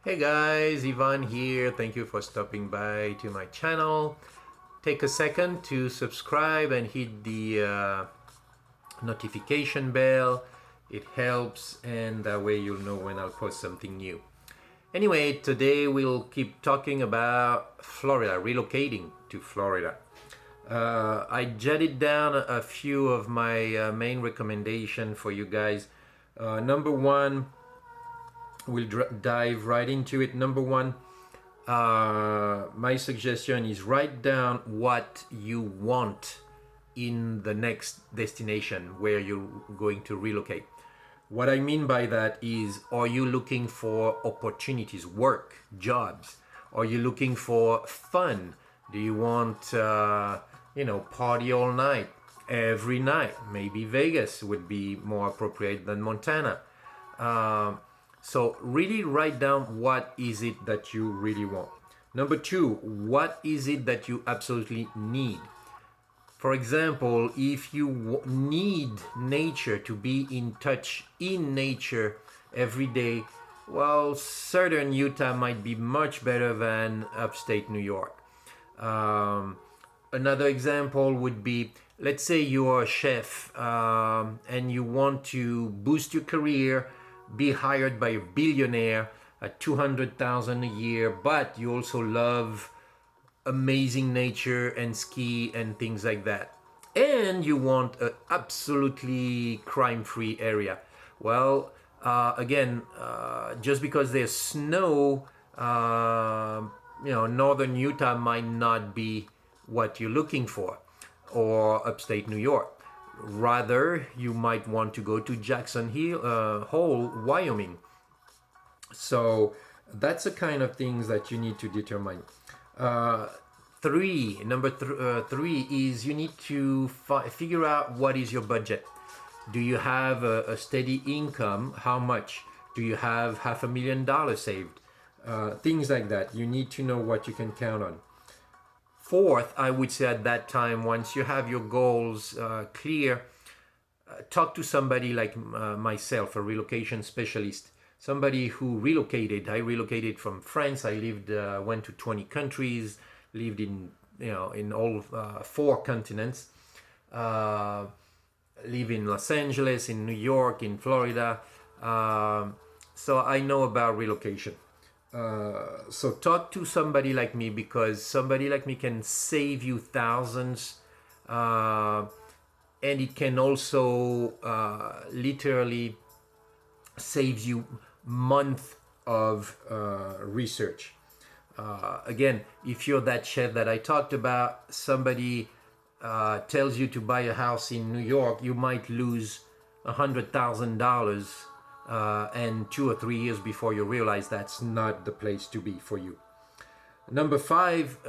Hey guys, Ivan here. Thank you for stopping by to my channel. Take a second to subscribe and hit the notification bell. It helps, and that way you'll know when I'll post something new. Anyway, today we'll keep talking about Florida, relocating to Florida. I jotted down a few of my main recommendations for you guys. Number one, we'll dive right into it. Number one, my suggestion is write down what you want in the next destination where you're going to relocate. What I mean by that is, are you looking for opportunities, work, jobs? Are you looking for fun? Do you want, party all night, every night? Maybe Vegas would be more appropriate than Montana. So really write down what is it that you really want. Number two, what is it that you absolutely need? For example, if you need nature, to be in touch in nature every day, well, southern Utah might be much better than upstate New York. Another example would be, let's say you are a chef and you want to boost your career, be hired by a billionaire at $200,000 a year, but you also love amazing nature and ski and things like that, and you want an absolutely crime-free area. Well, again, just because there's snow, northern Utah might not be what you're looking for, or upstate New York. Rather, you might want to go to Jackson Hole, Wyoming. So that's the kind of things that you need to determine. Number three is, you need to figure out what is your budget. Do you have a steady income? How much? Do you have $500,000 saved? Things like that. You need to know what you can count on. Fourth, I would say at that time, once you have your goals clear, talk to somebody like myself, a relocation specialist, somebody who relocated. I relocated from France. I went to 20 countries, lived in all four continents, live in Los Angeles, in New York, in Florida. So I know about relocation. So talk to somebody like me, because somebody like me can save you thousands, and it can also literally saves you months of research. Again, if you're that chef that I talked about, somebody tells you to buy a house in New York, you might lose $100,000 and 2 or 3 years before you realize that's not the place to be for you. Number five,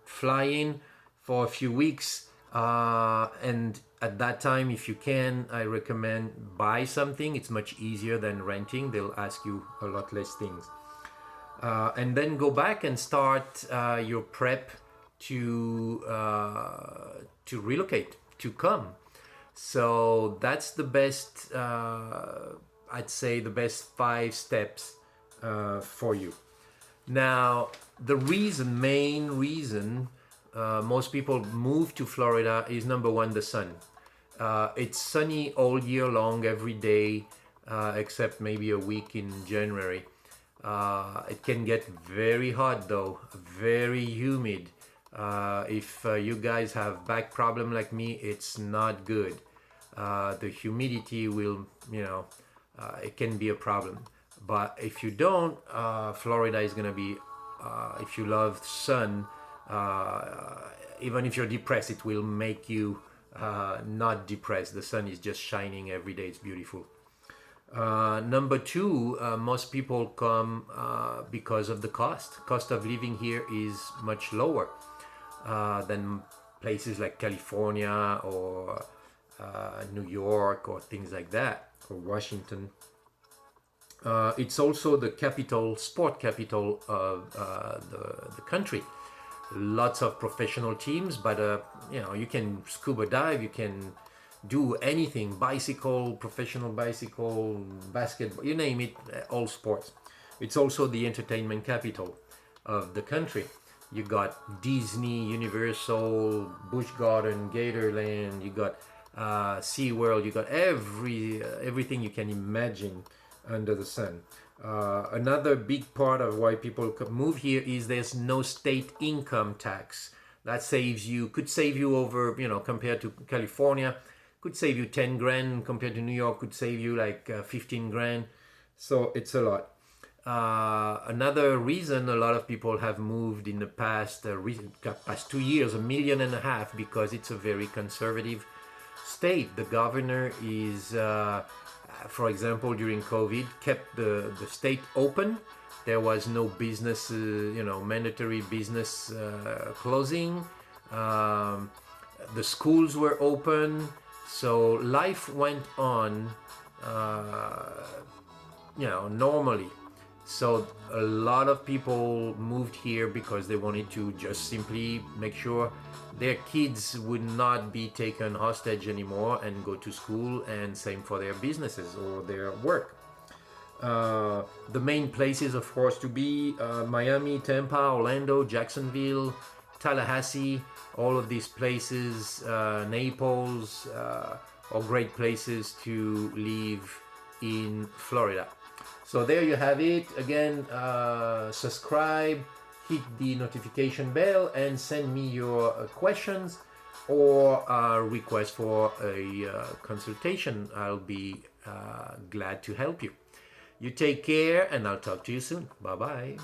fly in for a few weeks, and at that time, if you can, I recommend buy something. It's much easier than renting. They'll ask you a lot less things. And then go back and start your prep to relocate, to come. So that's the best, I'd say the best 5 steps for you. Now, the main reason most people move to Florida is, number one, the sun. It's sunny all year long, every day, except maybe a week in January. It can get very hot though, very humid. If you guys have back problem like me, it's not good. The humidity will, it can be a problem. But if you don't, Florida is gonna be, if you love sun, even if you're depressed, it will make you not depressed. The sun is just shining every day. It's beautiful. Number two, most people come because of the cost. Cost of living here is much lower than places like California or New York or things like that, or Washington. It's also the sport capital of the country. Lots of professional teams, but you can scuba dive, you can do anything, bicycle, professional bicycle, basketball, you name it, all sports. It's also the entertainment capital of the country. You got Disney, Universal, Busch Garden, Gatorland. You got SeaWorld. You got everything you can imagine under the sun. Another big part of why people move here is there's no state income tax. That could save you over, compared to California, could save you 10 grand. Compared to New York, could save you like 15 grand. So it's a lot. Another reason a lot of people have moved in the past 2 years, 1.5 million, because it's a very conservative state. The governor is, for example, during COVID, kept the state open. There was no business, mandatory business closing. The schools were open, so life went on, normally. So a lot of people moved here because they wanted to just simply make sure their kids would not be taken hostage anymore and go to school, and same for their businesses or their work. The main places, of course, to be Miami, Tampa, Orlando, Jacksonville, Tallahassee. All of these places, Naples, are great places to live in Florida. So there you have it. Again, subscribe, hit the notification bell, and send me your questions or request for a consultation. I'll be glad to help you. You take care, and I'll talk to you soon. Bye-bye.